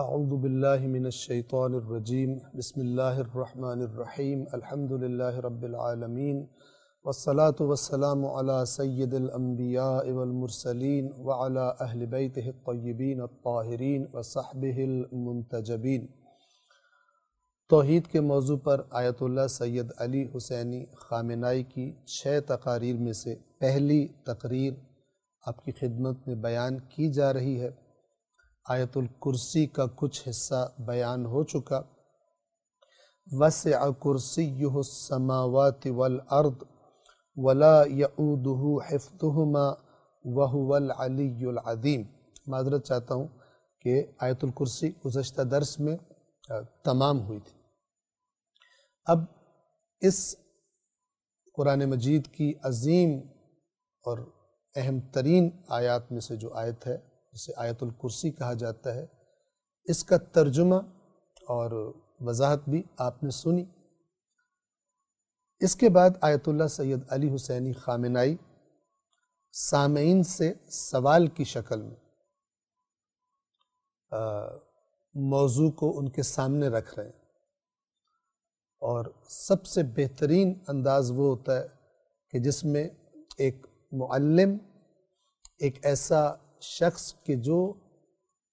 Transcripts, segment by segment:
اعوذ باللہ من الشیطان الرجیم بسم اللہ الرحمن الرحیم الحمد للہ رب العالمین والصلاة والسلام علی سید الانبیاء والمرسلین وعلی اہل بیتہ الطیبین الطاہرین وصحبہ المنتجبین۔ توحید کے موضوع پر آیت اللہ سید علی حسینی خامنائی کی 6 تقاریر میں سے پہلی تقریر آپ کی خدمت میں بیان کی جا رہی ہے۔ آیت الکرسی کا کچھ حصہ بیان ہو چکا۔ وسع کرسیہ السماوات والارض ولا یعودہ حفظہما وہو العلی العظیم۔ معذرت چاہتا ہوں کہ آیت الکرسی گزشتہ درس میں تمام ہوئی تھی۔ اب اس قرآن مجید کی عظیم اور اہم ترین آیات میں سے جو آیت ہے جسے آیت الکرسی کہا جاتا ہے، اس کا ترجمہ اور وضاحت بھی آپ نے سنی۔ اس کے بعد آیت اللہ سید علی حسینی خامنائی سامعین سے سوال کی شکل میں موضوع کو ان کے سامنے رکھ رہے ہیں، اور سب سے بہترین انداز وہ ہوتا ہے کہ جس میں ایک معلم، ایک ایسا شخص کہ جو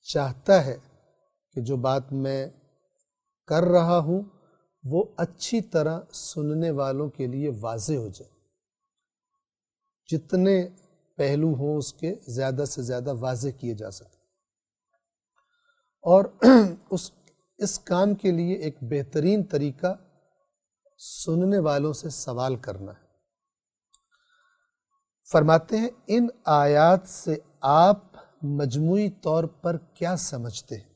چاہتا ہے کہ جو بات میں کر رہا ہوں وہ اچھی طرح سننے والوں کے لیے واضح ہو جائے، جتنے پہلو ہوں اس کے زیادہ سے زیادہ واضح کیے جا سکیں، اور اس کام کے لیے ایک بہترین طریقہ سننے والوں سے سوال کرنا ہے۔ فرماتے ہیں ان آیات سے آپ مجموعی طور پر کیا سمجھتے ہیں؟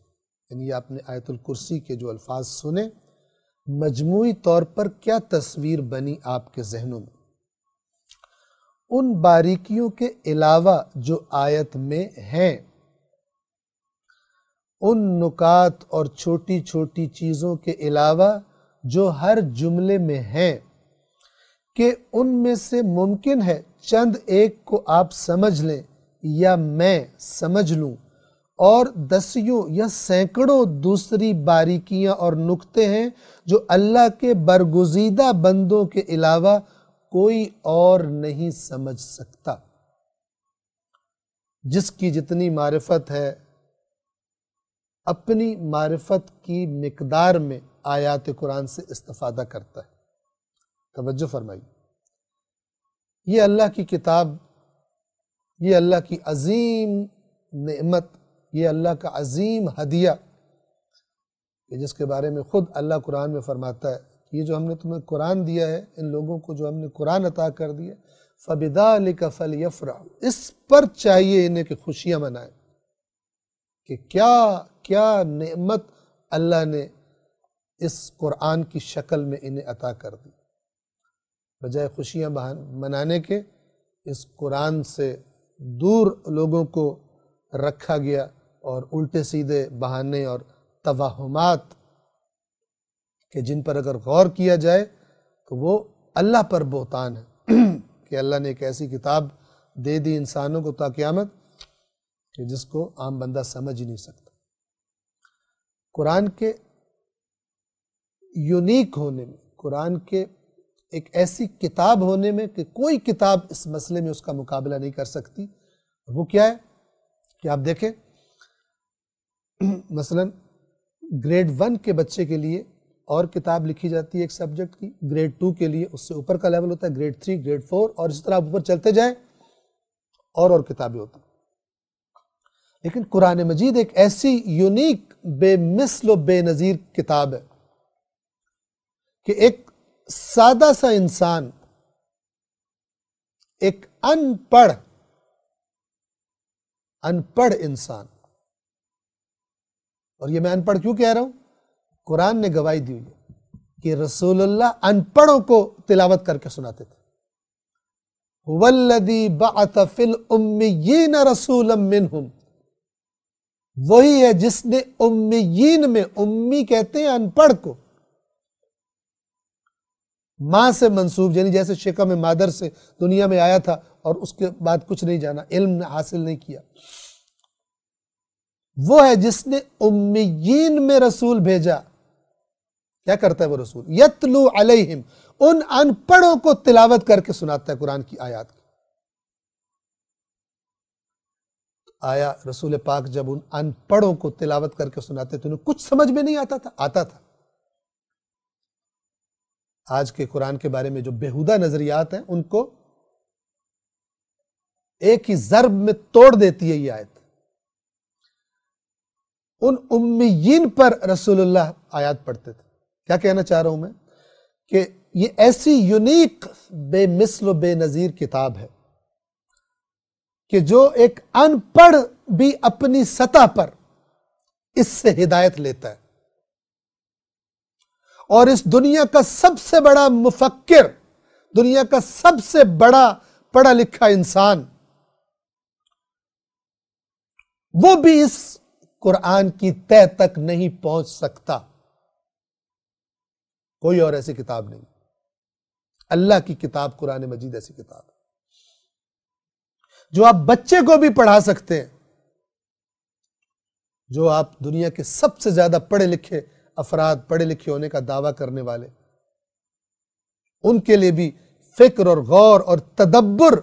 یعنی آپ نے آیت الکرسی کے جو الفاظ سنے، مجموعی طور پر کیا تصویر بنی آپ کے ذہنوں میں؟ ان باریکیوں کے علاوہ جو آیت میں ہیں، ان نکات اور چھوٹی چھوٹی چیزوں کے علاوہ جو ہر جملے میں ہیں، کہ ان میں سے ممکن ہے چند ایک کو آپ سمجھ لیں یا میں سمجھ لوں، اور دسیوں یا سینکڑوں دوسری باریکیاں اور نکتے ہیں جو اللہ کے برگزیدہ بندوں کے علاوہ کوئی اور نہیں سمجھ سکتا۔ جس کی جتنی معرفت ہے، اپنی معرفت کی مقدار میں آیات قرآن سے استفادہ کرتا ہے۔ توجہ فرمائیے، یہ اللہ کی کتاب، یہ اللہ کی عظیم نعمت، یہ اللہ کا عظیم ہدیہ کہ جس کے بارے میں خود اللہ قرآن میں فرماتا ہے کہ یہ جو ہم نے تمہیں قرآن دیا ہے، ان لوگوں کو جو ہم نے قرآن عطا کر دیا، فَبِذَلِكَ فَلْيَفْرَحُوا، اس پر چاہیے انہیں کہ خوشیاں منائیں کہ کیا نعمت اللہ نے اس قرآن کی شکل میں انہیں عطا کر دی۔ بجائے خوشیاں منانے کے، اس قرآن سے دور لوگوں کو رکھا گیا، اور الٹے سیدھے بہانے اور توہمات کہ جن پر اگر غور کیا جائے تو وہ اللہ پر بہتان ہے کہ اللہ نے ایک ایسی کتاب دے دی انسانوں کو تا قیامت کہ جس کو عام بندہ سمجھ ہی نہیں سکتا۔ قرآن کے یونیک ہونے میں، قرآن کے ایک ایسی کتاب ہونے میں کہ کوئی کتاب اس مسئلے میں اس کا مقابلہ نہیں کر سکتی، وہ کیا ہے کہ آپ دیکھیں مثلا گریڈ 1 کے بچے کے لیے اور کتاب لکھی جاتی ہے ایک سبجیکٹ کی، گریڈ 2 کے لیے اس سے اوپر کا لیول ہوتا ہے، گریڈ 3، گریڈ 4، اور اس طرح اوپر چلتے جائیں اور کتابیں ہوتی ہیں۔ لیکن قرآن مجید ایک ایسی یونیک، بے مثل و بے نظیر کتاب ہے کہ ایک سادہ سا انسان، ایک ان پڑھ انسان، اور یہ میں ان پڑھ کیوں کہہ رہا ہوں؟ قرآن نے گواہی دی ہوئی ہے کہ رسول اللہ ان پڑھوں کو تلاوت کر کے سناتے تھے۔ هُوَ الَّذِي بَعَثَ فِي الْأُمِّيِّينَ رَسُولًا مِّنْهُمْ، وہی ہے جس نے امیین میں، امی کہتے ہیں ان پڑھ کو، ماں سے منسوب، یعنی جیسے شکم مادر سے دنیا میں آیا تھا اور اس کے بعد کچھ نہیں جانا، علم حاصل نہیں کیا، وہ ہے جس نے امیین میں رسول بھیجا. کیا کرتا ہے وہ رسول؟ یتلو علیہم، ان ان پڑھوں کو تلاوت کر کے سناتا ہے قرآن کی آیات کی. آیا رسول پاک جب ان ان پڑھوں کو تلاوت کر کے سناتے تو انہیں کچھ سمجھ میں نہیں آتا تھا؟ آتا تھا. آج کے قرآن کے بارے میں جو بیہودہ نظریات ہیں ان کو ایک ہی ضرب میں توڑ دیتی ہے یہ آیت. ان امیین پر رسول اللہ آیات پڑھتے تھے. کیا کہنا چاہ رہا ہوں میں؟ کہ یہ ایسی یونیک بے مثل و بے نظیر کتاب ہے کہ جو ایک ان پڑھ بھی اپنی سطح پر اس سے ہدایت لیتا ہے. اور اس دنیا کا سب سے بڑا مفکر، دنیا کا سب سے بڑا پڑھا لکھا انسان، وہ بھی اس قرآن کی تہ تک نہیں پہنچ سکتا. کوئی اور ایسی کتاب نہیں. اللہ کی کتاب قرآن مجید ایسی کتاب ہے جو آپ بچے کو بھی پڑھا سکتے ہیں. جو آپ دنیا کے سب سے زیادہ پڑھے لکھے افراد، پڑھے لکھے ہونے کا دعویٰ کرنے والے، ان کے لیے بھی فکر اور غور اور تدبر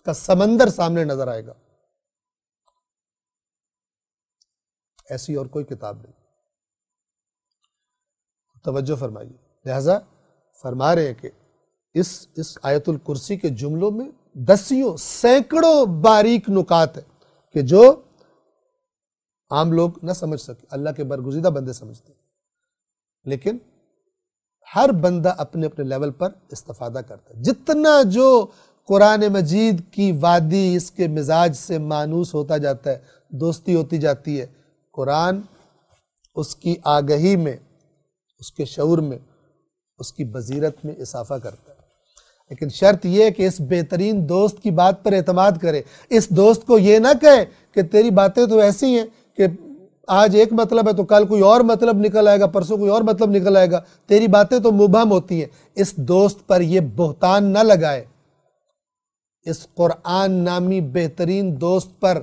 کا سمندر سامنے نظر آئے گا. ایسی اور کوئی کتاب نہیں. توجہ فرمائیے. لہذا فرما رہے ہیں کہ اس آیت الکرسی کے جملوں میں دسیوں سینکڑوں باریک نکات ہیں کہ جو عام لوگ نہ سمجھ سکے. اللہ کے برگزیدہ بندے سمجھتے ہیں، لیکن ہر بندہ اپنے اپنے لیول پر استفادہ کرتا ہے. جتنا جو قرآن مجید کی وادی اس کے مزاج سے مانوس ہوتا جاتا ہے، دوستی ہوتی جاتی ہے، قرآن اس کی آگہی میں، اس کے شعور میں، اس کی بصیرت میں اضافہ کرتا ہے. لیکن شرط یہ ہے کہ اس بہترین دوست کی بات پر اعتماد کرے. اس دوست کو یہ نہ کہے کہ تیری باتیں تو ایسی ہیں کہ آج ایک مطلب ہے تو کل کوئی اور مطلب نکل آئے گا، پرسوں کوئی اور مطلب نکل آئے گا، تیری باتیں تو مبہم ہوتی ہیں. اس دوست پر یہ بہتان نہ لگائے. اس قرآن نامی بہترین دوست پر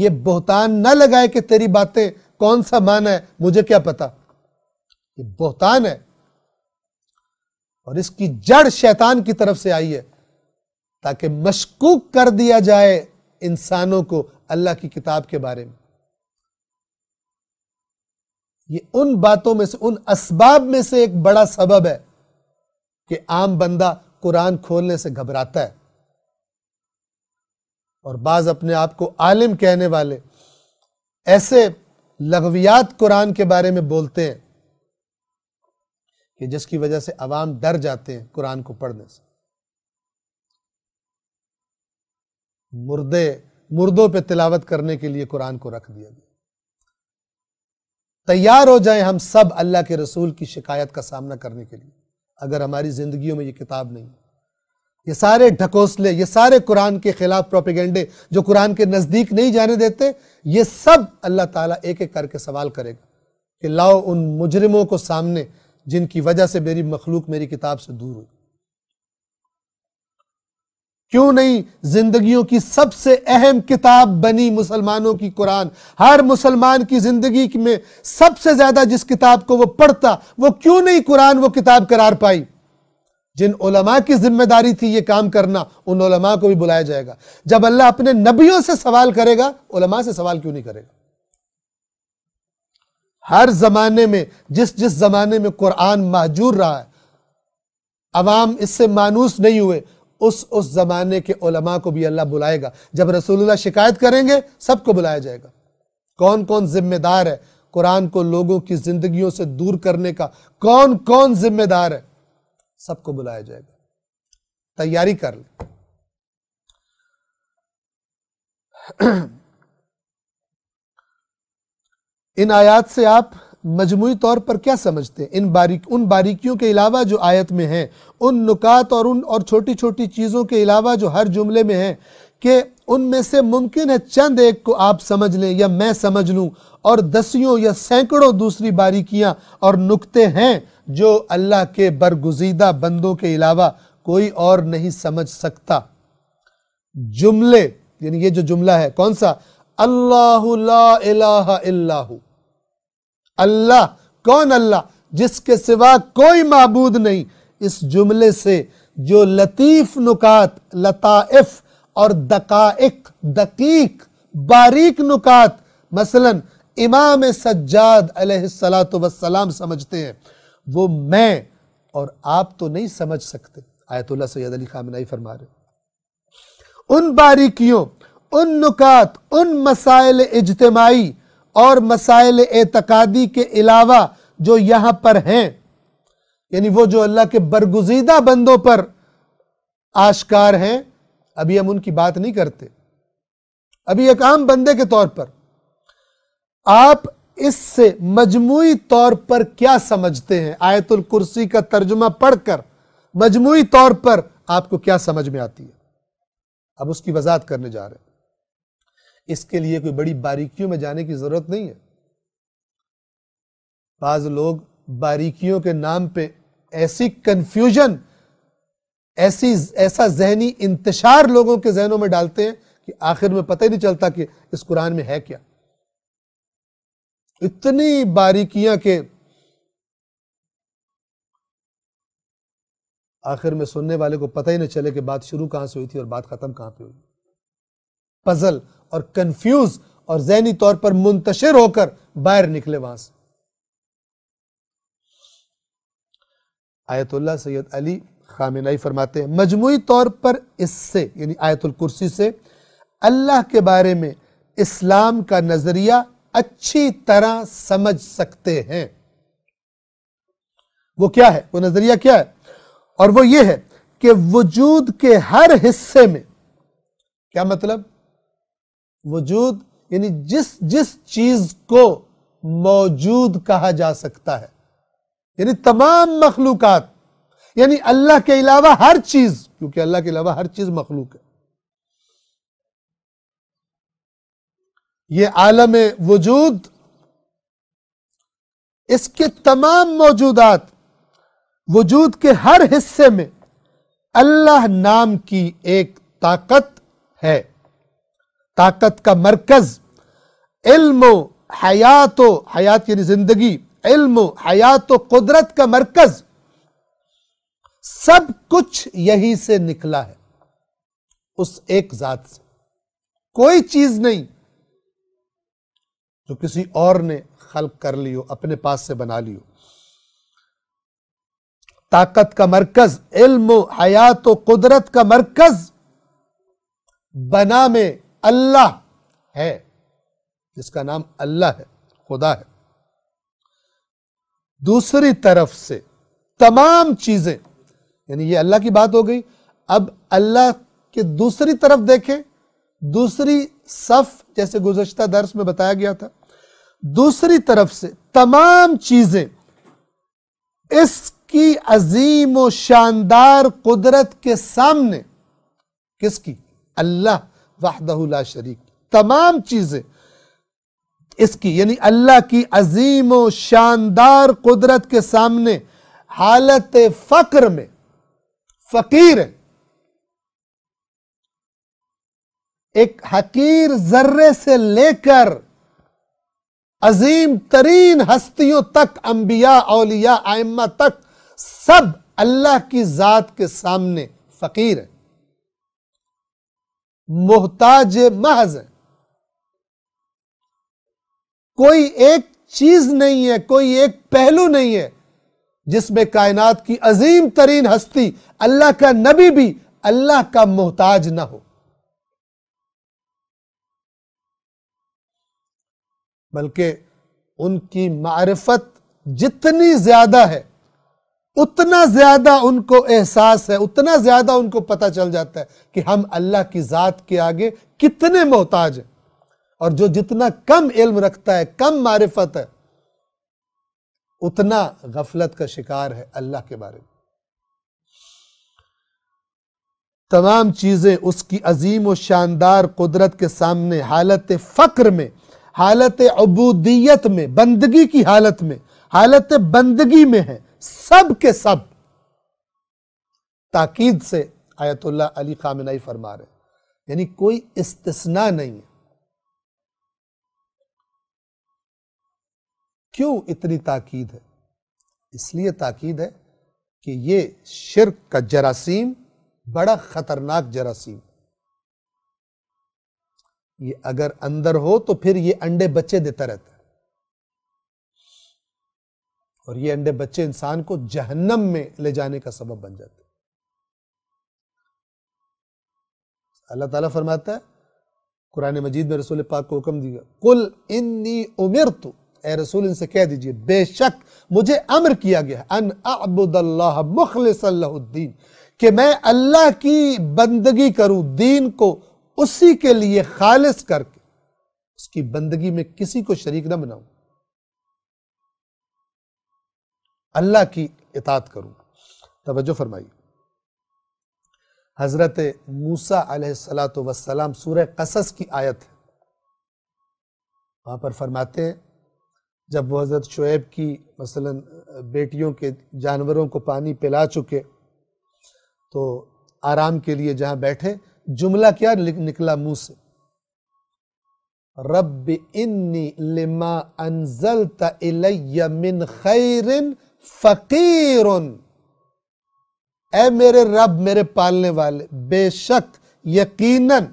یہ بہتان نہ لگائے کہ تیری باتیں کون سا معنی ہے مجھے کیا پتا. یہ بہتان ہے اور اس کی جڑ شیطان کی طرف سے آئی ہے تاکہ مشکوک کر دیا جائے انسانوں کو اللہ کی کتاب کے بارے میں. یہ ان باتوں میں سے، ان اسباب میں سے ایک بڑا سبب ہے کہ عام بندہ قرآن کھولنے سے گھبراتا ہے. اور بعض اپنے آپ کو عالم کہنے والے ایسے لغویات قرآن کے بارے میں بولتے ہیں کہ جس کی وجہ سے عوام ڈر جاتے ہیں قرآن کو پڑھنے سے. مردوں پہ تلاوت کرنے کے لیے قرآن کو رکھ دیا گیا. تیار ہو جائیں ہم سب اللہ کے رسول کی شکایت کا سامنا کرنے کے لیے اگر ہماری زندگیوں میں یہ کتاب نہیں. یہ سارے ڈھکوسلے، یہ سارے قرآن کے خلاف پروپیگنڈے جو قرآن کے نزدیک نہیں جانے دیتے، یہ سب اللہ تعالیٰ ایک ایک کر کے سوال کرے گا کہ لاؤ ان مجرموں کو سامنے جن کی وجہ سے میری مخلوق میری کتاب سے دور ہوئی. کیوں نہیں زندگیوں کی سب سے اہم کتاب بنی مسلمانوں کی قرآن؟ ہر مسلمان کی زندگی میں سب سے زیادہ جس کتاب کو وہ پڑھتا، وہ کیوں نہیں قرآن وہ کتاب قرار پائی؟ جن علماء کی ذمہ داری تھی یہ کام کرنا، ان علماء کو بھی بلایا جائے گا. جب اللہ اپنے نبیوں سے سوال کرے گا، علماء سے سوال کیوں نہیں کرے گا؟ ہر زمانے میں جس زمانے میں قرآن مہجور رہا ہے، عوام اس سے مانوس نہیں ہوئے، اس زمانے کے علماء کو بھی اللہ بلائے گا. جب رسول اللہ شکایت کریں گے سب کو بلایا جائے گا. کون کون ذمہ دار ہے قرآن کو لوگوں کی زندگیوں سے دور کرنے کا؟ کون کون ذمہ دار ہے؟ سب کو بلایا جائے گا. تیاری کر لیں. ان آیات سے آپ مجموعی طور پر کیا سمجھتے ہیں؟ ان باریکیوں کے علاوہ جو آیت میں ہیں، ان نکات اور چھوٹی چھوٹی چیزوں کے علاوہ جو ہر جملے میں ہیں، کہ ان میں سے ممکن ہے چند ایک کو آپ سمجھ لیں یا میں سمجھ لوں، اور دسیوں یا سینکڑوں دوسری باریکیاں اور نکتے ہیں جو اللہ کے برگزیدہ بندوں کے علاوہ کوئی اور نہیں سمجھ سکتا. جملے، یعنی یہ جو جملہ ہے کون سا؟ اللہ لا الہ الا ہو، اللہ کون؟ اللہ جس کے سوا کوئی معبود نہیں۔ اس جملے سے جو لطیف نکات، لطائف اور دقائق، دقیق باریک نکات مثلا امام سجاد علیہ السلام سمجھتے ہیں، وہ میں اور آپ تو نہیں سمجھ سکتے۔ آیت اللہ سید علی خامنہئی فرما رہے ان باریکیوں، ان نکات، ان مسائل اجتماعی اور مسائل اعتقادی کے علاوہ جو یہاں پر ہیں، یعنی وہ جو اللہ کے برگزیدہ بندوں پر آشکار ہیں، ابھی ہم ان کی بات نہیں کرتے، ابھی ایک عام بندے کے طور پر آپ اس سے مجموعی طور پر کیا سمجھتے ہیں؟ آیت الکرسی کا ترجمہ پڑھ کر مجموعی طور پر آپ کو کیا سمجھ میں آتی ہے؟ اب اس کی وضاحت کرنے جا رہے ہیں۔ اس کے لیے کوئی بڑی باریکیوں میں جانے کی ضرورت نہیں ہے۔ بعض لوگ باریکیوں کے نام پہ ایسی کنفیوژن، ایسا ذہنی انتشار لوگوں کے ذہنوں میں ڈالتے ہیں کہ آخر میں پتہ ہی نہیں چلتا کہ اس قرآن میں ہے کیا۔ اتنی باریکیاں کہ آخر میں سننے والے کو پتہ ہی نہ چلے کہ بات شروع کہاں سے ہوئی تھی اور بات ختم کہاں پہ ہوئی۔ پزل اور کنفیوز اور ذہنی طور پر منتشر ہو کر باہر نکلے وہاں سے۔ آیت اللہ سید علی خامنہئی فرماتے ہیں مجموعی طور پر اس سے، یعنی آیت الکرسی سے، اللہ کے بارے میں اسلام کا نظریہ اچھی طرح سمجھ سکتے ہیں۔ وہ کیا ہے؟ وہ نظریہ کیا ہے؟ اور وہ یہ ہے کہ وجود کے ہر حصے میں، کیا مطلب؟ وجود یعنی جس چیز کو موجود کہا جا سکتا ہے، یعنی تمام مخلوقات، یعنی اللہ کے علاوہ ہر چیز، کیونکہ اللہ کے علاوہ ہر چیز مخلوق ہے۔ یہ عالم وجود، اس کے تمام موجودات، وجود کے ہر حصے میں اللہ نام کی ایک طاقت ہے۔ طاقت کا مرکز، علم و حیات یعنی زندگی، علم و حیات و قدرت کا مرکز، سب کچھ یہی سے نکلا ہے، اس ایک ذات سے۔ کوئی چیز نہیں جو کسی اور نے خلق کر لی ہو، اپنے پاس سے بنا لی ہو۔ طاقت کا مرکز، علم و حیات و قدرت کا مرکز بنا میں اللہ ہے، جس کا نام اللہ ہے، خدا ہے۔ دوسری طرف سے تمام چیزیں، یعنی یہ اللہ کی بات ہو گئی۔ اب اللہ کے دوسری طرف دیکھیں، دوسری صف، جیسے گزشتہ درس میں بتایا گیا تھا، دوسری طرف سے تمام چیزیں اس کی عظیم و شاندار قدرت کے سامنے، کس کی؟ اللہ وحدہ لا شریک۔ تمام چیزیں اس کی، یعنی اللہ کی عظیم و شاندار قدرت کے سامنے حالت فقر میں فقیر ہے۔ ایک حقیر ذرے سے لے کر عظیم ترین ہستیوں تک، انبیاء، اولیاء، ائمہ تک، سب اللہ کی ذات کے سامنے فقیر ہے، محتاج محض ہے۔ کوئی ایک چیز نہیں ہے، کوئی ایک پہلو نہیں ہے جس میں کائنات کی عظیم ترین ہستی، اللہ کا نبی بھی اللہ کا محتاج نہ ہو۔ بلکہ ان کی معرفت جتنی زیادہ ہے، اتنا زیادہ ان کو احساس ہے، اتنا زیادہ ان کو پتہ چل جاتا ہے کہ ہم اللہ کی ذات کے آگے کتنے محتاج ہیں۔ اور جو جتنا کم علم رکھتا ہے، کم معرفت ہے، اتنا غفلت کا شکار ہے اللہ کے بارے میں۔ تمام چیزیں اس کی عظیم و شاندار قدرت کے سامنے حالت فقر میں، حالت عبودیت میں، بندگی کی حالت میں، حالت بندگی میں ہیں، سب کے سب۔ تاکید سے آیت اللہ علی خامنہئی فرما رہے ہیں، یعنی کوئی استثناء نہیں ہے۔ کیوں اتنی تاکید ہے؟ اس لیے تاکید ہے کہ یہ شرک کا جراثیم بڑا خطرناک جراثیم، یہ اگر اندر ہو تو پھر یہ انڈے بچے دیتا رہتا ہے، اور یہ انڈے بچے انسان کو جہنم میں لے جانے کا سبب بن جاتے ہیں۔ اللہ تعالیٰ فرماتا ہے قرآن مجید میں رسول پاک کو حکم دیا، قل انی امرت، اے رسول ان سے کہہ دیجئے بے شک مجھے امر کیا گیا ان اعبد اللہ مخلصا لہ الدین، کہ میں اللہ کی بندگی کروں، دین کو اسی کے لیے خالص کر کے اس کی بندگی میں کسی کو شریک نہ بناؤں، اللہ کی اطاعت کروں۔ توجہ فرمائیے، حضرت موسیٰ علیہ السلام سورہ قصص کی آیت ہے، وہاں پر فرماتے ہیں جب وہ حضرت شعیب کی مثلا بیٹیوں کے جانوروں کو پانی پلا چکے تو آرام کے لیے جہاں بیٹھے، جملہ کیا نکلا منہ سے؟ رب انی لما انزلت الی من خیر فقیر، اے میرے رب، میرے پالنے والے، بے شک یقیناً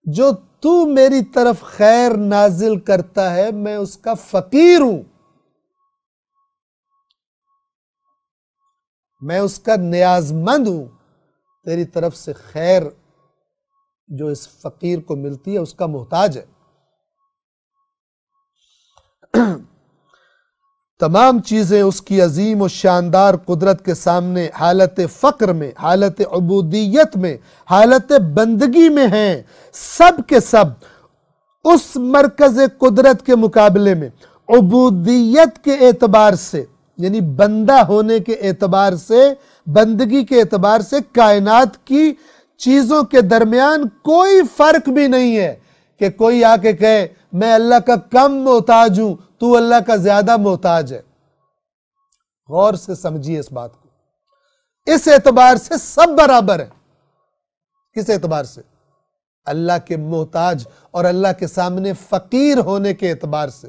جو تو میری طرف خیر نازل کرتا ہے میں اس کا فقیر ہوں، میں اس کا نیاز مند ہوں، تیری طرف سے خیر جو اس فقیر کو ملتی ہے اس کا محتاج ہے۔ تمام چیزیں اس کی عظیم و شاندار قدرت کے سامنے حالت فقر میں، حالت عبودیت میں، حالت بندگی میں ہیں، سب کے سب اس مرکز قدرت کے مقابلے میں عبودیت کے اعتبار سے، یعنی بندہ ہونے کے اعتبار سے، بندگی کے اعتبار سے کائنات کی چیزوں کے درمیان کوئی فرق بھی نہیں ہے کہ کوئی آ کے کہے میں اللہ کا کم محتاج ہوں، تو اللہ کا زیادہ محتاج ہے۔ غور سے سمجھیے اس بات کو، اس اعتبار سے سب برابر ہیں۔ کس اعتبار سے؟ اللہ کے محتاج اور اللہ کے سامنے فقیر ہونے کے اعتبار سے۔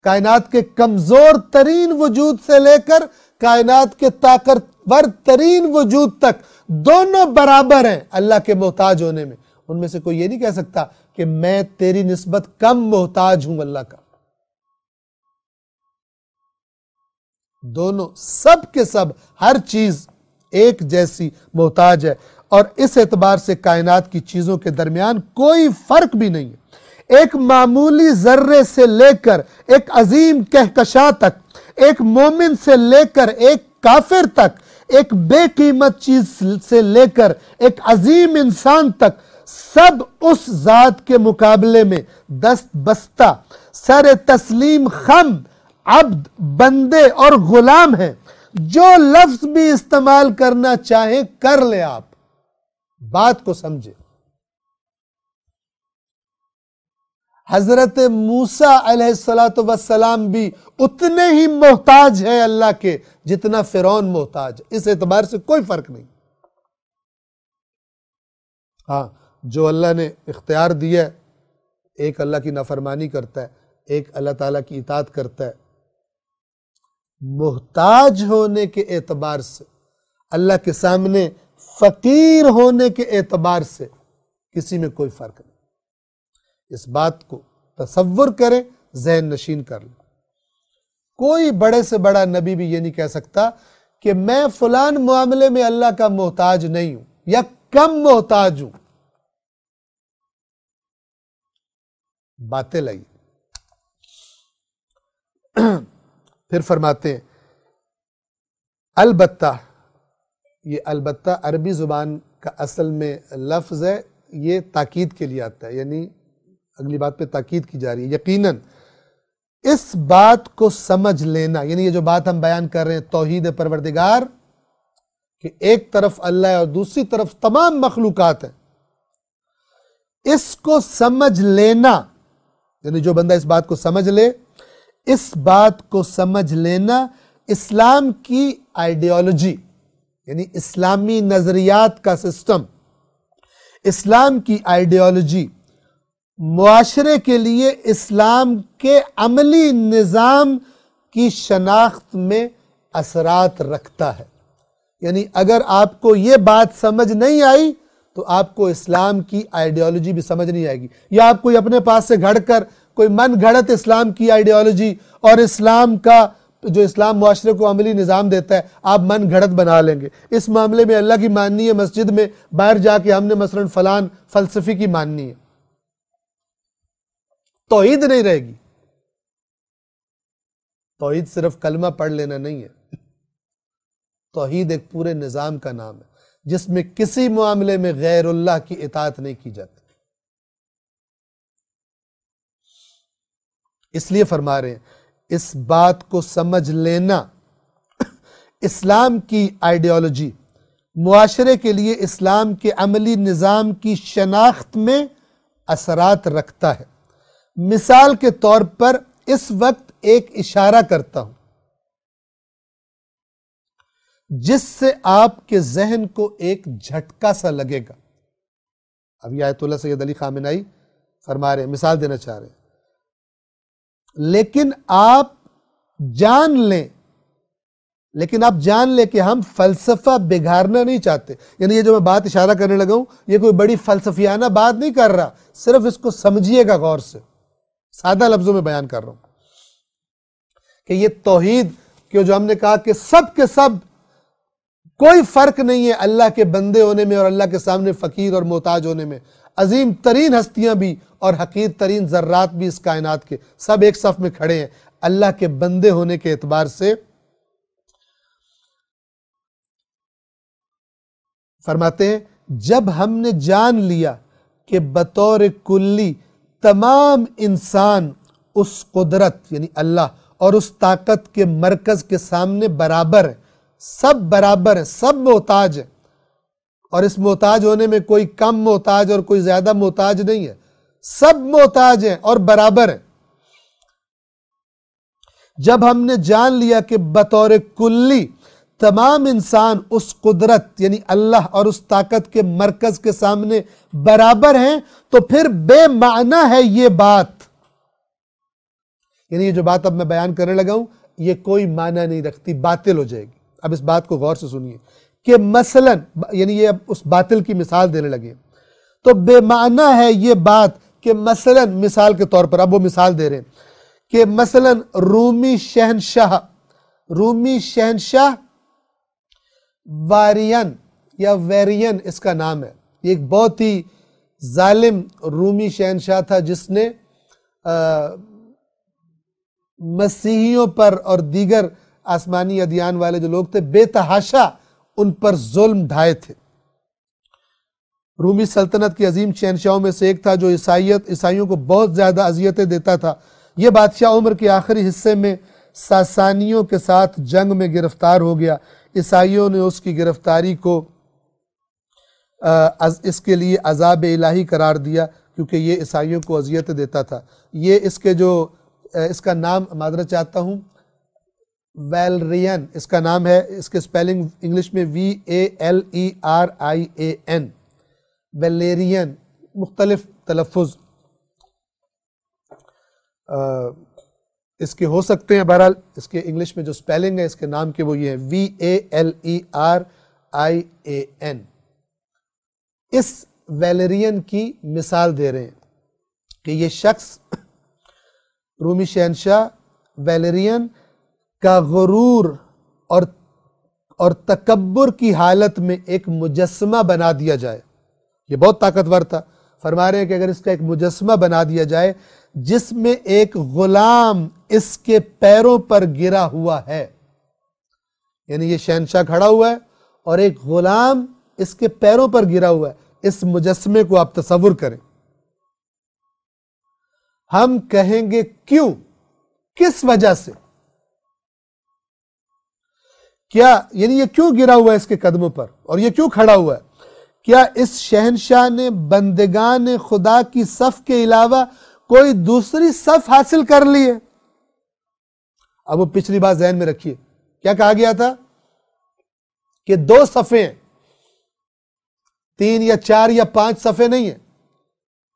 کائنات کے کمزور ترین وجود سے لے کر کائنات کے طاقتور ترین وجود تک دونوں برابر ہیں اللہ کے محتاج ہونے میں۔ ان میں سے کوئی یہ نہیں کہہ سکتا کہ میں تیری نسبت کم محتاج ہوں اللہ کا۔ دونوں سب کے سب ہر چیز ایک جیسی محتاج ہے، اور اس اعتبار سے کائنات کی چیزوں کے درمیان کوئی فرق بھی نہیں ہے۔ ایک معمولی ذرے سے لے کر ایک عظیم کہکشاں تک، ایک مومن سے لے کر ایک کافر تک، ایک بے قیمت چیز سے لے کر ایک عظیم انسان تک، سب اس ذات کے مقابلے میں دست بستہ، سر تسلیم خم، عبد، بندے اور غلام ہیں۔ جو لفظ بھی استعمال کرنا چاہیں کر لیں، آپ بات کو سمجھیں۔ حضرت موسیٰ علیہ السلام بھی اتنے ہی محتاج ہے اللہ کے جتنا فرعون محتاج ہے، اس اعتبار سے کوئی فرق نہیں۔ ہاں، جو اللہ نے اختیار دیا ہے، ایک اللہ کی نافرمانی کرتا ہے، ایک اللہ تعالیٰ کی اطاعت کرتا ہے، محتاج ہونے کے اعتبار سے، اللہ کے سامنے فقیر ہونے کے اعتبار سے کسی میں کوئی فرق نہیں۔ اس بات کو تصور کریں، ذہن نشین کر لیں۔ کوئی بڑے سے بڑا نبی بھی یہ نہیں کہہ سکتا کہ میں فلان معاملے میں اللہ کا محتاج نہیں ہوں یا کم محتاج ہوں۔ باتیں لائیے۔ پھر فرماتے ہیں البتہ، یہ البتہ عربی زبان کا اصل میں لفظ ہے، یہ تاکید کے لیے آتا ہے، یعنی اگلی بات پہ تاکید کی جا رہی ہے۔ یقیناً اس بات کو سمجھ لینا، یعنی یہ جو بات ہم بیان کر رہے ہیں توحید پروردگار، کہ ایک طرف اللہ ہے اور دوسری طرف تمام مخلوقات ہیں، اس کو سمجھ لینا، یعنی جو بندہ اس بات کو سمجھ لے، اس بات کو سمجھ لینا اسلام کی آئیڈیالوجی، یعنی اسلامی نظریات کا سسٹم، اسلام کی آئیڈیالوجی معاشرے کے لیے اسلام کے عملی نظام کی شناخت میں اثرات رکھتا ہے۔ یعنی اگر آپ کو یہ بات سمجھ نہیں آئی تو آپ کو اسلام کی آئیڈیالوجی بھی سمجھ نہیں آئے گی، یا آپ کوئی اپنے پاس سے گھڑ کر کوئی من گھڑت اسلام کی آئیڈیالوجی اور اسلام کا جو اسلام معاشرے کو عملی نظام دیتا ہے آپ من گھڑت بنا لیں گے۔ اس معاملے میں اللہ کی ماننی ہے مسجد میں، باہر جا کے ہم نے مثلا فلان فلسفی کی ماننی ہے، توحید نہیں رہے گی۔ توحید صرف کلمہ پڑھ لینا نہیں ہے، توحید ایک پورے نظام کا نام ہے جس میں کسی معاملے میں غیر اللہ کی اطاعت نہیں کی جاتی۔ اس لیے فرما رہے ہیں اس بات کو سمجھ لینا، اسلام کی آئیڈیالوجی معاشرے کے لیے اسلام کے عملی نظام کی شناخت میں اثرات رکھتا ہے۔ مثال کے طور پر اس وقت ایک اشارہ کرتا ہوں جس سے آپ کے ذہن کو ایک جھٹکا سا لگے گا۔ ابھی آیت اللہ سید علی خامنہئی فرما رہے ہیں، مثال دینا چاہ رہے ہیں، لیکن آپ جان لیں کہ ہم فلسفہ بگاڑنا نہیں چاہتے۔ یعنی یہ جو میں بات اشارہ کرنے لگا ہوں یہ کوئی بڑی فلسفیانہ بات نہیں کر رہا، صرف اس کو سمجھیے گا غور سے، سادہ لفظوں میں بیان کر رہا ہوں کہ یہ توحید کہ جو ہم نے کہا کہ سب کے سب کوئی فرق نہیں ہے اللہ کے بندے ہونے میں اور اللہ کے سامنے فقیر اور محتاج ہونے میں، عظیم ترین ہستیاں بھی اور حقیر ترین ذرات بھی اس کائنات کے سب ایک صف میں کھڑے ہیں اللہ کے بندے ہونے کے اعتبار سے۔ فرماتے ہیں جب ہم نے جان لیا کہ بطور کلی تمام انسان اس قدرت یعنی اللہ اور اس طاقت کے مرکز کے سامنے برابر ہے، سب برابر ہیں، سب محتاج ہیں، اور اس محتاج ہونے میں کوئی کم محتاج اور کوئی زیادہ محتاج نہیں ہے، سب محتاج ہیں اور برابر ہیں۔ جب ہم نے جان لیا کہ بطور کلی تمام انسان اس قدرت یعنی اللہ اور اس طاقت کے مرکز کے سامنے برابر ہیں تو پھر بے معنی ہے یہ بات، یعنی یہ جو بات اب میں بیان کرنے لگا ہوں یہ کوئی معنی نہیں رکھتی، باطل ہو جائے گی۔ اب اس بات کو غور سے سنیے کہ مثلا یعنی یہ اب اس باطل کی مثال دینے لگے تو بے معنی ہے یہ بات کہ مثلا مثال کے طور پر اب وہ مثال دے رہے ہیں کہ مثلا رومی شہنشاہ وارین یا ویرین اس کا نام ہے، یہ ایک بہت ہی ظالم رومی شہنشاہ تھا جس نے مسیحیوں پر اور دیگر آسمانی ادیان والے جو لوگ تھے بے تحاشا ان پر ظلم ڈھائے تھے۔ رومی سلطنت کی عظیم شہنشاہوں میں سے ایک تھا جو عیسائیوں کو بہت زیادہ اذیتیں دیتا تھا۔ یہ بادشاہ عمر کے آخری حصے میں ساسانیوں کے ساتھ جنگ میں گرفتار ہو گیا۔ عیسائیوں نے اس کی گرفتاری کو اس کے لیے عذاب الہی قرار دیا کیونکہ یہ عیسائیوں کو اذیتیں دیتا تھا۔ یہ اس کا نام معذرت چاہتا ہوں ویلرین اس کا نام ہے، اس کے سپیلنگ انگلش میں VALERIAN، ویلیرین، مختلف تلفظ اس کے ہو سکتے ہیں، بہرحال اس کے انگلش میں جو سپیلنگ ہے اس کے نام کے وہ یہ ہے VALERIAN۔ اس ویلیرین کی مثال دے رہے ہیں کہ یہ شخص رومی شہنشاہ ویلیرین کا غرور اور تکبر کی حالت میں ایک مجسمہ بنا دیا جائے۔ یہ بہت طاقتور تھا، فرما رہے ہیں کہ اگر اس کا ایک مجسمہ بنا دیا جائے جس میں ایک غلام اس کے پیروں پر گرا ہوا ہے، یعنی یہ شہنشاہ کھڑا ہوا ہے اور ایک غلام اس کے پیروں پر گرا ہوا ہے، اس مجسمے کو آپ تصور کریں۔ ہم کہیں گے کیوں، کس وجہ سے، کیا یعنی یہ کیوں گرا ہوا ہے اس کے قدموں پر اور یہ کیوں کھڑا ہوا ہے؟ کیا اس شہنشاہ نے بندگان خدا کی صف کے علاوہ کوئی دوسری صف حاصل کر لی ہے؟ اب وہ پچھلی بات ذہن میں رکھیے، کیا کہا گیا تھا کہ 2 صفیں ہیں، 3 یا 4 یا 5 صفیں نہیں ہیں،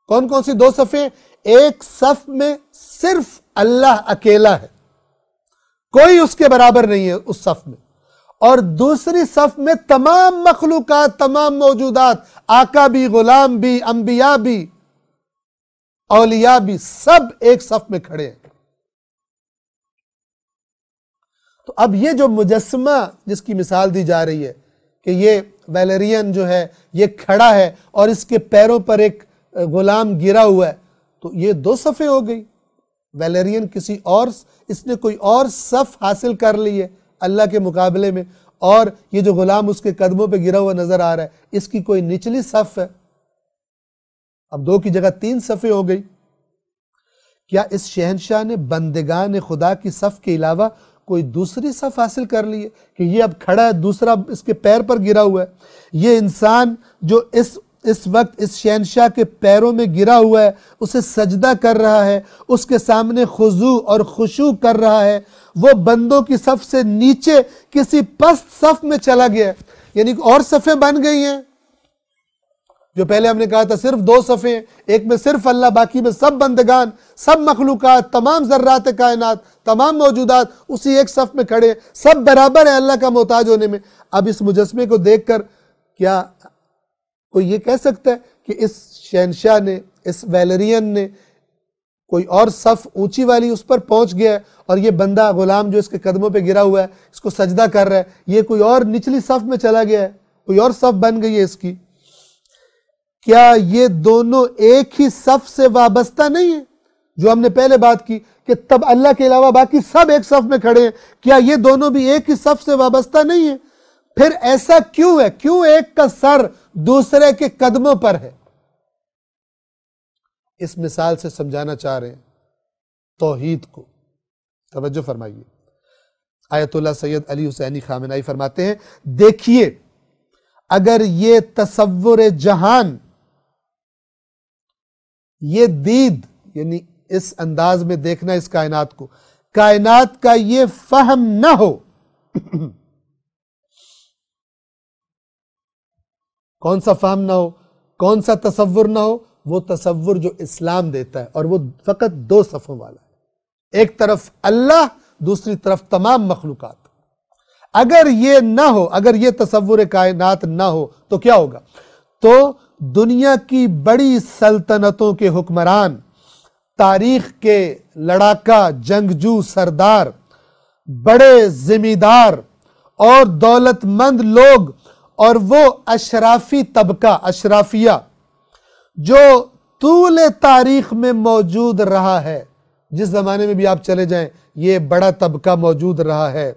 کون کون سی دو صفیں؟ ایک صف میں صرف اللہ اکیلا ہے، کوئی اس کے برابر نہیں ہے اس صف میں، اور دوسری صف میں تمام مخلوقات، تمام موجودات، آقا بھی، غلام بھی، انبیاء بھی، اولیاء بھی، سب ایک صف میں کھڑے ہیں۔ تو اب یہ جو مجسمہ جس کی مثال دی جا رہی ہے کہ یہ ویلیرین جو ہے یہ کھڑا ہے اور اس کے پیروں پر ایک غلام گرا ہوا ہے، تو یہ دو صفیں ہو گئی۔ ویلیرین کسی اور، اس نے کوئی اور صف حاصل کر لی ہے اللہ کے مقابلے میں، اور یہ جو غلام اس کے قدموں پہ گرا ہوا نظر آ رہا ہے اس کی کوئی نچلی صف ہے۔ اب دو کی جگہ تین صفیں ہو گئی۔ کیا اس شہنشاہ نے بندگان خدا کی صف کے علاوہ کوئی دوسری صف حاصل کر لی ہے کہ یہ اب کھڑا ہے، دوسرا اس کے پیر پر گرا ہوا ہے؟ یہ انسان جو اس وقت اس شہنشاہ کے پیروں میں گرا ہوا ہے، اسے سجدہ کر رہا ہے، اس کے سامنے خضوع اور خشوع کر رہا ہے، وہ بندوں کی صف سے نیچے کسی پست صف میں چلا گیا ہے، یعنی اور صفیں بن گئی ہیں۔ جو پہلے ہم نے کہا تھا صرف دو صفیں، ایک میں صرف اللہ، باقی میں سب بندگان، سب مخلوقات، تمام ذرات کائنات، تمام موجودات اسی ایک صف میں کھڑے، سب برابر ہیں اللہ کا محتاج ہونے میں۔ اب اس مجسمے کو دیکھ کر کیا کوئی یہ کہہ سکتا ہے کہ اس شہنشاہ نے، اس ویلیرین نے کوئی اور صف اونچی والی اس پر پہنچ گیا ہے، اور یہ بندہ غلام جو اس کے قدموں پہ گرا ہوا ہے اس کو سجدہ کر رہا ہے، یہ کوئی اور نچلی صف میں چلا گیا ہے، کوئی اور صف بن گئی ہے اس کی؟ کیا یہ دونوں ایک ہی صف سے وابستہ نہیں ہیں؟ جو ہم نے پہلے بات کی کہ تب اللہ کے علاوہ باقی سب ایک صف میں کھڑے ہیں، کیا یہ دونوں بھی ایک ہی صف سے وابستہ نہیں ہیں؟ پھر ایسا کیوں ہے؟ کیوں ایک کا سر دوسرے کے قدموں پر ہے؟ اس مثال سے سمجھانا چاہ رہے ہیں توحید کو۔ توجہ فرمائیے، آیت اللہ سید علی حسینی خامنائی فرماتے ہیں، دیکھیے اگر یہ تصور جہان، یہ دید یعنی اس انداز میں دیکھنا اس کائنات کو، کائنات کا یہ فہم نہ ہو، کون سا فہم نہ ہو، کون سا تصور نہ ہو؟ وہ تصور جو اسلام دیتا ہے، اور وہ فقط دو صفوں والا ہے، ایک طرف اللہ، دوسری طرف تمام مخلوقات۔ اگر یہ نہ ہو، اگر یہ تصور کائنات نہ ہو تو کیا ہوگا؟ تو دنیا کی بڑی سلطنتوں کے حکمران، تاریخ کے لڑاکا، جنگجو سردار، بڑے زمیندار اور دولت مند لوگ، اور وہ اشرافی طبقہ، اشرافیہ جو طول تاریخ میں موجود رہا ہے، جس زمانے میں بھی آپ چلے جائیں یہ بڑا طبقہ موجود رہا ہے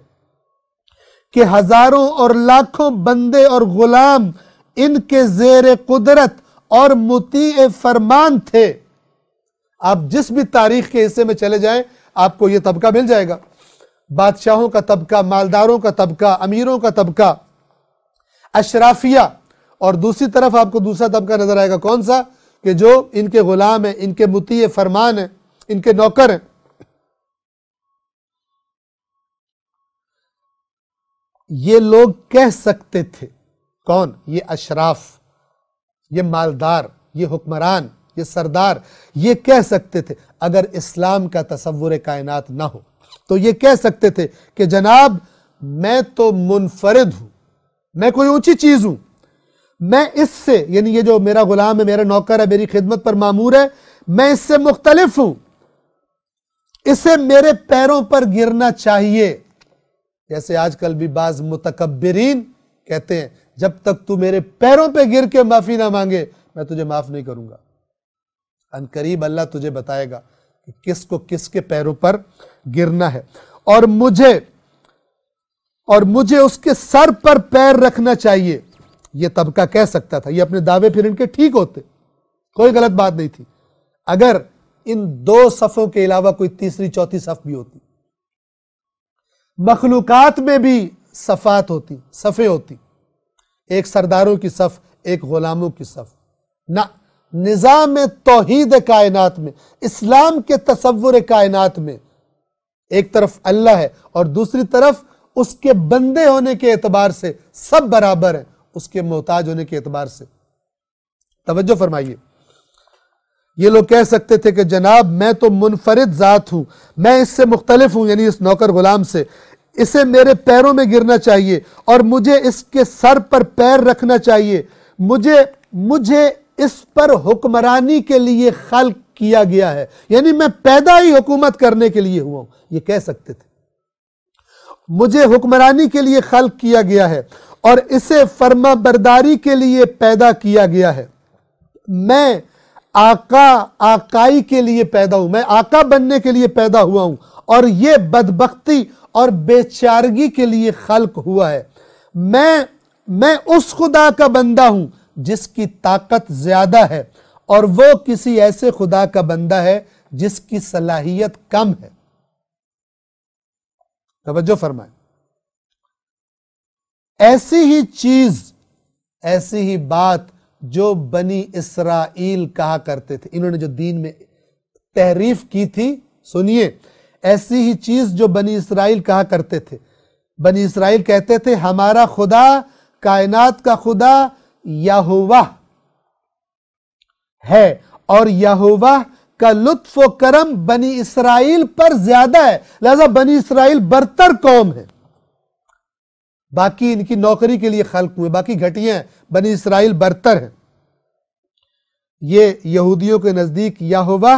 کہ ہزاروں اور لاکھوں بندے اور غلام ان کے زیر قدرت اور مطیع فرمان تھے۔ آپ جس بھی تاریخ کے حصے میں چلے جائیں آپ کو یہ طبقہ مل جائے گا، بادشاہوں کا طبقہ، مالداروں کا طبقہ، امیروں کا طبقہ، اشرافیہ، اور دوسری طرف آپ کو دوسرا طبقہ نظر آئے گا، کون سا؟ کہ جو ان کے غلام ہیں، ان کے مطیع فرمان ہیں، ان کے نوکر ہیں۔ یہ لوگ کہہ سکتے تھے، کون؟ یہ اشراف، یہ مالدار، یہ حکمران، یہ سردار، یہ کہہ سکتے تھے اگر اسلام کا تصور کائنات نہ ہو تو یہ کہہ سکتے تھے کہ جناب میں تو منفرد ہوں، میں کوئی اونچی چیز ہوں، میں اس سے، یعنی یہ جو میرا غلام ہے، میرا نوکر ہے، میری خدمت پر مامور ہے، میں اس سے مختلف ہوں، اسے میرے پیروں پر گرنا چاہیے۔ جیسے آج کل بھی بعض متکبرین کہتے ہیں جب تک تو میرے پیروں پہ گر کے معافی نہ مانگے میں تجھے معاف نہیں کروں گا۔ ان قریب اللہ تجھے بتائے گا کہ کس کو کس کے پیروں پر گرنا ہے، اور مجھے اس کے سر پر پیر رکھنا چاہیے۔ یہ طبقہ کہہ سکتا تھا، یہ اپنے دعوے پھر ان کے ٹھیک ہوتے، کوئی غلط بات نہیں تھی، اگر ان دو صفوں کے علاوہ کوئی تیسری چوتھی صف بھی ہوتی۔ مخلوقات میں بھی صفات ہوتی، صفیں ہوتی، ایک سرداروں کی صف، ایک غلاموں کی صف۔ نہ، نظام توحید کائنات میں، اسلام کے تصور کائنات میں ایک طرف اللہ ہے اور دوسری طرف اس کے بندے ہونے کے اعتبار سے سب برابر ہیں، اس کے محتاج ہونے کے اعتبار سے۔ توجہ فرمائیے، یہ لوگ کہہ سکتے تھے کہ جناب میں تو منفرد ذات ہوں، میں اس سے مختلف ہوں، یعنی اس نوکر غلام سے، اسے میرے پیروں میں گرنا چاہیے اور مجھے اس کے سر پر پیر رکھنا چاہیے، مجھے اس پر حکمرانی کے لیے خلق کیا گیا ہے، یعنی میں پیدا ہی حکومت کرنے کے لیے ہوا ہوں، یہ کہہ سکتے تھے، مجھے حکمرانی کے لیے خلق کیا گیا ہے اور اسے فرما برداری کے لیے پیدا کیا گیا ہے، میں آقائی کے لیے پیدا ہوں، میں آقا بننے کے لیے پیدا ہوا ہوں اور یہ بدبختی اور بیچارگی کے لیے خلق ہوا ہے، میں اس خدا کا بندہ ہوں جس کی طاقت زیادہ ہے اور وہ کسی ایسے خدا کا بندہ ہے جس کی صلاحیت کم ہے۔ توجہ فرمائیں، ایسی ہی چیز، ایسی ہی بات جو بنی اسرائیل کہا کرتے تھے، انہوں نے جو دین میں تحریف کی تھی، سنیے، ایسی ہی چیز جو بنی اسرائیل کہا کرتے تھے، بنی اسرائیل کہتے تھے ہمارا خدا، کائنات کا خدا یہوہ ہے اور یہوہ کا لطف و کرم بنی اسرائیل پر زیادہ ہے، لہذا بنی اسرائیل برتر قوم ہے، باقی ان کی نوکری کے لیے خلق ہوئے، باقی گھٹیاں ہیں، بنی اسرائیل برتر ہیں۔ یہ یہودیوں کے نزدیک یہوہ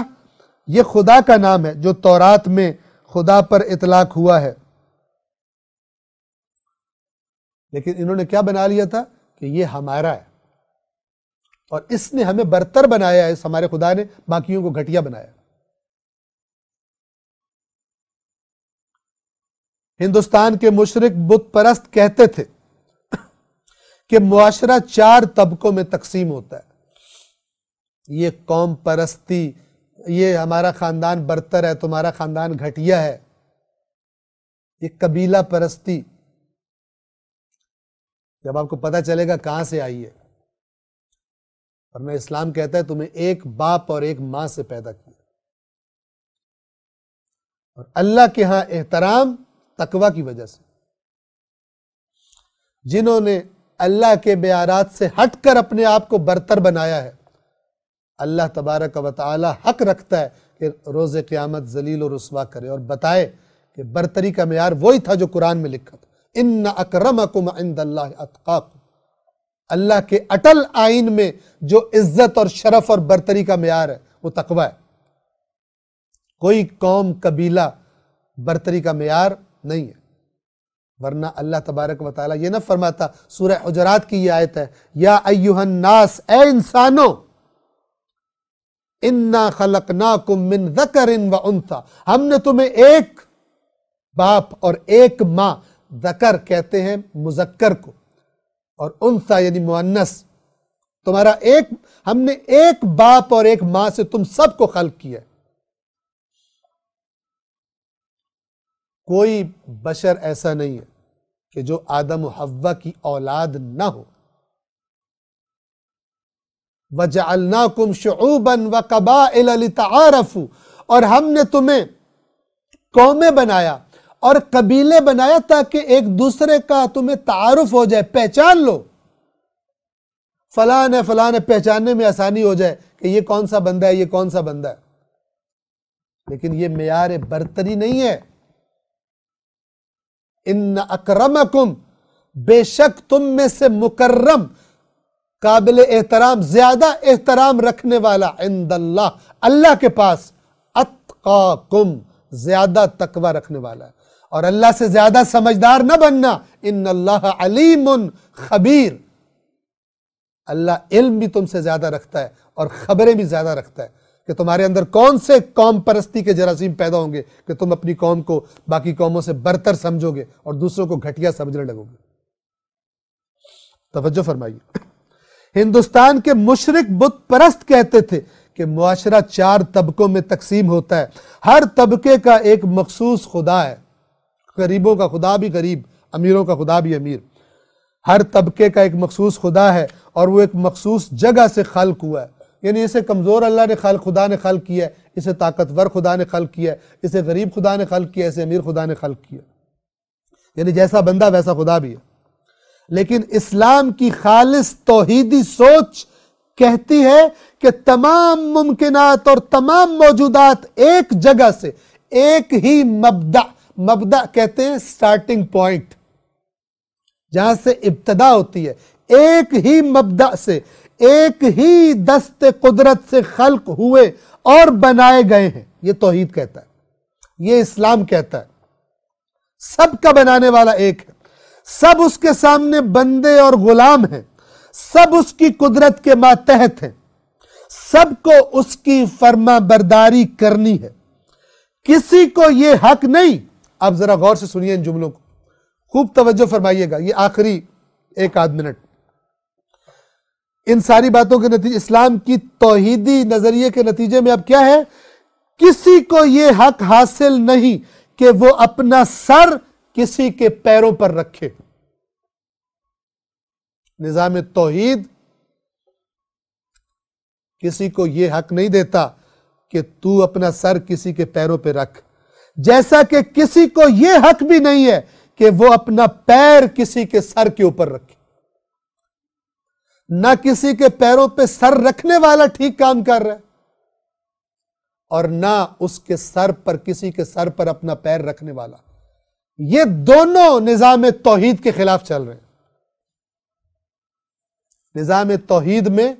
یہ خدا کا نام ہے جو تورات میں خدا پر اطلاق ہوا ہے، لیکن انہوں نے کیا بنا لیا تھا کہ یہ ہمارا ہے اور اس نے ہمیں برتر بنایا ہے، اس ہمارے خدا نے باقیوں کو گھٹیا بنایا۔ ہندوستان کے مشرک بت پرست کہتے تھے کہ معاشرہ 4 طبقوں میں تقسیم ہوتا ہے، یہ قوم پرستی، یہ ہمارا خاندان برتر ہے، تمہارا خاندان گھٹیا ہے، یہ قبیلہ پرستی۔ جب آپ کو پتہ چلے گا کہاں سے آئی ہے، ورنہ اسلام کہتا ہے تمہیں ایک باپ اور ایک ماں سے پیدا کیا، اور اللہ کے ہاں احترام تقوی کی وجہ سے۔ جنہوں نے اللہ کے بیارات سے ہٹ کر اپنے آپ کو برتر بنایا ہے، اللہ تبارک و تعالی حق رکھتا ہے کہ روز قیامت ذلیل و رسوا کرے اور بتائے کہ برتری کا معیار وہی تھا جو قرآن میں لکھا تھا، ان اکرمکم عند اللہ اتقاکم، اللہ کے اٹل آئین میں جو عزت اور شرف اور برتری کا معیار ہے وہ تقوی ہے، کوئی قوم قبیلہ برتری کا معیار نہیں ہے، ورنہ اللہ تبارک و تعالی یہ نہ فرماتا، سورہ حجرات کی یہ آیت ہے، یا ایھا الناس، اے انسانوں، انا خلقناکم من ذکر و انثی، ہم نے تمہیں ایک باپ اور ایک ماں، ذکر کہتے ہیں مذکر کو اور انثی یعنی مؤنث، تمہارا ہم نے ایک باپ اور ایک ماں سے تم سب کو خلق کیا ہے، کوئی بشر ایسا نہیں ہے کہ جو آدم و حوا کی اولاد نہ ہو۔ وَجَعَلْنَاكُمْ شُعُوبًا وَقَبَائِلَ لِتَعَارَفُوا، اور ہم نے تمہیں قومیں بنایا اور قبیلے بنایا تاکہ ایک دوسرے کا تمہیں تعارف ہو جائے، پہچان لو، فلان ہے فلان ہے، پہچاننے میں آسانی ہو جائے کہ یہ کون سا بندہ ہے، یہ کون سا بندہ ہے، لیکن یہ معیار برتری نہیں ہے۔ ان اکرمکم، بے شک تم میں سے مکرم، قابل احترام، زیادہ احترام رکھنے والا، عند اللہ، اللہ کے پاس، اتقاکم، زیادہ تقوی رکھنے والا ہے، اور اللہ سے زیادہ سمجھدار نہ بننا، ان اللہ علیم خبیر، اللہ علم بھی تم سے زیادہ رکھتا ہے اور خبریں بھی زیادہ رکھتا ہے کہ تمہارے اندر کون سے قوم پرستی کے جراثیم پیدا ہوں گے کہ تم اپنی قوم کو باقی قوموں سے برتر سمجھو گے اور دوسروں کو گھٹیا سمجھنے لگو گے۔ توجہ فرمائیے، ہندوستان کے مشرک بت پرست کہتے تھے کہ معاشرہ 4 طبقوں میں تقسیم ہوتا ہے، ہر طبقے کا ایک مخصوص خدا ہے، غریبوں کا خدا بھی غریب، امیروں کا خدا بھی امیر، ہر طبقے کا ایک مخصوص خدا ہے اور وہ ایک مخصوص جگہ سے خلق ہوا ہے، یعنی اسے کمزور اللہ نے خدا نے خلق کیا ہے، اسے طاقتور خدا نے خلق کیا ہے، اسے غریب خدا نے خلق کیا ہے، اسے امیر خدا نے خلق کیا ہے، یعنی جیسا بندہ ویسا خدا بھی ہے۔ لیکن اسلام کی خالص توحیدی سوچ کہتی ہے کہ تمام ممکنات اور تمام موجودات ایک جگہ سے، ایک ہی مبدأ کہتے ہیں سٹارٹنگ پوائنٹ، جہاں سے ابتدا ہوتی ہے، ایک ہی مبدأ سے، ایک ہی دست قدرت سے خلق ہوئے اور بنائے گئے ہیں۔ یہ توحید کہتا ہے، یہ اسلام کہتا ہے۔ سب کا بنانے والا ایک ہے، سب اس کے سامنے بندے اور غلام ہیں، سب اس کی قدرت کے ماتحت ہیں، سب کو اس کی فرما برداری کرنی ہے۔ کسی کو یہ حق نہیں، آپ ذرا غور سے سنیے ان جملوں کو، خوب توجہ فرمائیے گا، یہ آخری ایک آدھ منٹ۔ ان ساری باتوں کے نتیجے، اسلام کی توحیدی نظریے کے نتیجے میں اب کیا ہے؟ کسی کو یہ حق حاصل نہیں کہ وہ اپنا سر کسی کے پیروں پر رکھے۔ نظام توحید کسی کو یہ حق نہیں دیتا کہ تو اپنا سر کسی کے پیروں پہ رکھ، جیسا کہ کسی کو یہ حق بھی نہیں ہے کہ وہ اپنا پیر کسی کے سر کے اوپر رکھے۔ نہ کسی کے پیروں پہ سر رکھنے والا ٹھیک کام کر رہا ہے، اور نہ اس کے سر پر، کسی کے سر پر اپنا پیر رکھنے والا۔ یہ دونوں نظام توحید کے خلاف چل رہے ہیں۔ نظام توحید میں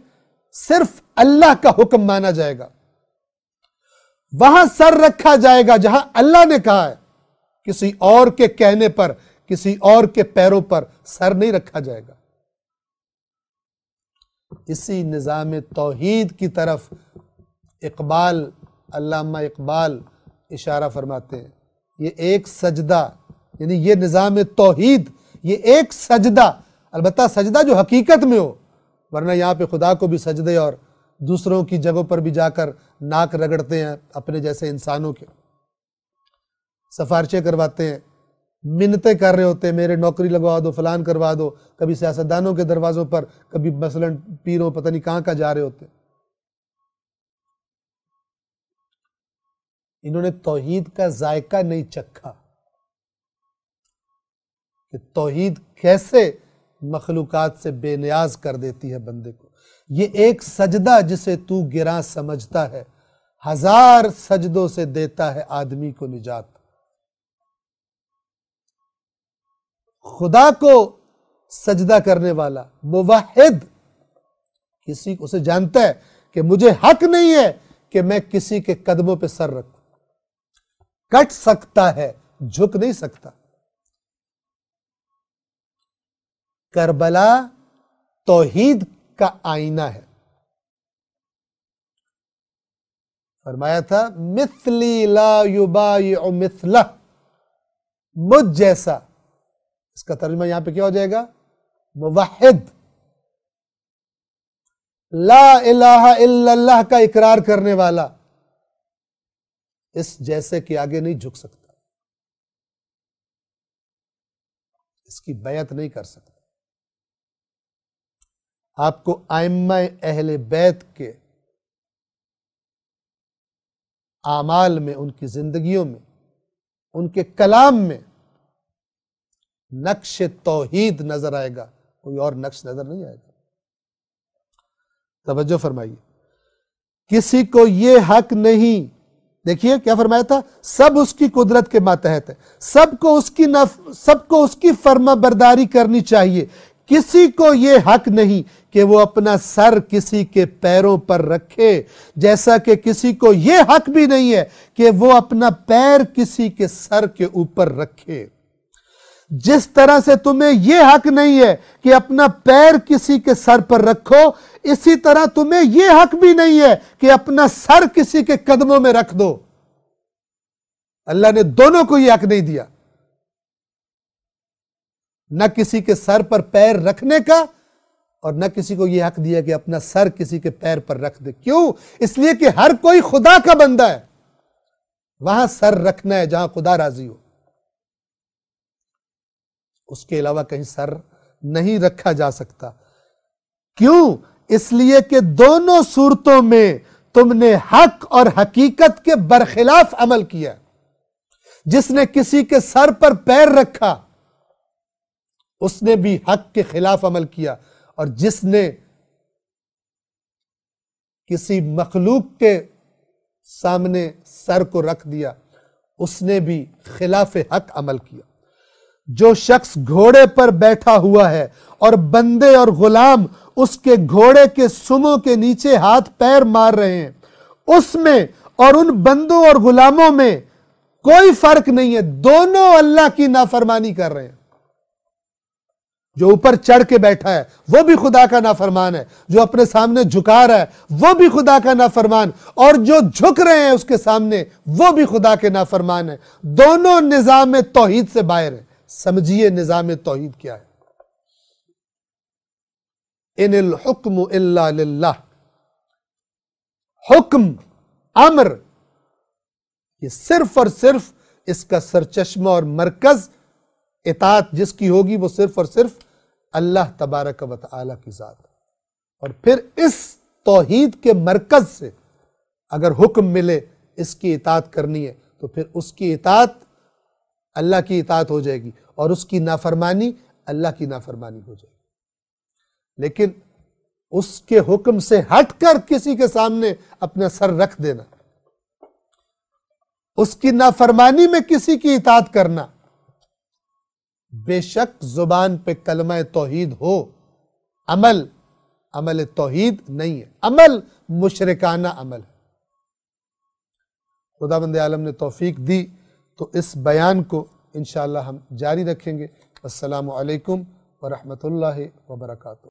صرف اللہ کا حکم مانا جائے گا، وہاں سر رکھا جائے گا جہاں اللہ نے کہا ہے، کسی اور کے کہنے پر، کسی اور کے پیروں پر سر نہیں رکھا جائے گا۔ اسی نظام توحید کی طرف اقبال، علامہ اقبال اشارہ فرماتے ہیں۔ یہ ایک سجدہ، یعنی یہ نظام توحید، یہ ایک سجدہ، البتہ سجدہ جو حقیقت میں ہو، ورنہ یہاں پہ خدا کو بھی سجدے اور دوسروں کی جگہوں پر بھی جا کر ناک رگڑتے ہیں اپنے جیسے انسانوں کے، سفارشیں کرواتے ہیں، منتیں کر رہے ہوتے ہیں، میرے نوکری لگوا دو، فلان کروا دو، کبھی سیاستدانوں کے دروازوں پر، کبھی مثلاً پیروں پتہ نہیں کہاں کا جا رہے ہوتے ہیں۔ انہوں نے توحید کا ذائقہ نہیں چکھا کہ توحید کیسے مخلوقات سے بے نیاز کر دیتی ہے بندے کو۔ یہ ایک سجدہ جسے تو گراں سمجھتا ہے، ہزار سجدوں سے دیتا ہے آدمی کو نجات۔ خدا کو سجدہ کرنے والا موحد کسی کو، اسے جانتا ہے کہ مجھے حق نہیں ہے کہ میں کسی کے قدموں پہ سر رکھوں، کٹ سکتا ہے، جھک نہیں سکتا۔ کربلا توحید کا آئینہ ہے۔ فرمایا تھا مثلی لا یبایع مثلہ، مجھ جیسا، اس کا ترجمہ یہاں پہ کیا ہو جائے گا؟ موحد، لا الہ الا اللہ کا اقرار کرنے والا، اس جیسے کے آگے نہیں جھک سکتا، اس کی بیعت نہیں کر سکتا۔ آپ کو ائمہ اہل بیت کے اعمال میں، ان کی زندگیوں میں، ان کے کلام میں نقش توحید نظر آئے گا، کوئی اور نقش نظر نہیں آئے گا۔ توجہ فرمائیے، کسی کو یہ حق نہیں، دیکھیے کیا فرمایا تھا، سب اس کی قدرت کے ماتحت ہے، سب کو اس کی فرما برداری کرنی چاہیے۔ کسی کو یہ حق نہیں کہ وہ اپنا سر کسی کے پیروں پر رکھے، جیسا کہ کسی کو یہ حق بھی نہیں ہے کہ وہ اپنا پیر کسی کے سر کے اوپر رکھے۔ جس طرح سے تمہیں یہ حق نہیں ہے کہ اپنا پیر کسی کے سر پر رکھو، اسی طرح تمہیں یہ حق بھی نہیں ہے کہ اپنا سر کسی کے قدموں میں رکھ دو۔ اللہ نے دونوں کو یہ حق نہیں دیا، نہ کسی کے سر پر پیر رکھنے کا، اور نہ کسی کو یہ حق دیا کہ اپنا سر کسی کے پیر پر رکھ دے۔ کیوں؟ اس لیے کہ ہر کوئی خدا کا بندہ ہے، وہاں سر رکھنا ہے جہاں خدا راضی ہو، اس کے علاوہ کہیں سر نہیں رکھا جا سکتا۔ کیوں؟ اس لیے کہ دونوں صورتوں میں تم نے حق اور حقیقت کے برخلاف عمل کیا۔ جس نے کسی کے سر پر پیر رکھا اس نے بھی حق کے خلاف عمل کیا، اور جس نے کسی مخلوق کے سامنے سر کو رکھ دیا، اس نے بھی خلاف حق عمل کیا۔ جو شخص گھوڑے پر بیٹھا ہوا ہے اور بندے اور غلام اس کے گھوڑے کے سموں کے نیچے ہاتھ پیر مار رہے ہیں، اس میں اور ان بندوں اور غلاموں میں کوئی فرق نہیں ہے، دونوں اللہ کی نافرمانی کر رہے ہیں۔ جو اوپر چڑھ کے بیٹھا ہے وہ بھی خدا کا نافرمان ہے، جو اپنے سامنے جھکا رہا ہے وہ بھی خدا کا نافرمان، اور جو جھک رہے ہیں اس کے سامنے وہ بھی خدا کے نافرمان ہیں۔ دونوں نظام توحید سے باہر ہیں۔ سمجھیے نظام توحید کیا ہے۔ ان الحکم الا للہ، حکم، امر، یہ صرف اور صرف اس کا سرچشمہ اور مرکز، اطاعت جس کی ہوگی وہ صرف اور صرف اللہ تبارک و تعالی کی ذات۔ اور پھر اس توحید کے مرکز سے اگر حکم ملے اس کی اطاعت کرنی ہے تو پھر اس کی اطاعت اللہ کی اطاعت ہو جائے گی، اور اس کی نافرمانی اللہ کی نافرمانی ہو جائے گی۔ لیکن اس کے حکم سے ہٹ کر کسی کے سامنے اپنا سر رکھ دینا، اس کی نافرمانی میں کسی کی اطاعت کرنا، بے شک زبان پہ کلمہ توحید ہو، عمل توحید نہیں ہے، عمل مشرکانہ عمل ہے۔ خداوند عالم نے توفیق دی تو اس بیان کو انشاءاللہ ہم جاری رکھیں گے۔ السلام علیکم ورحمۃ اللہ وبرکاتہ۔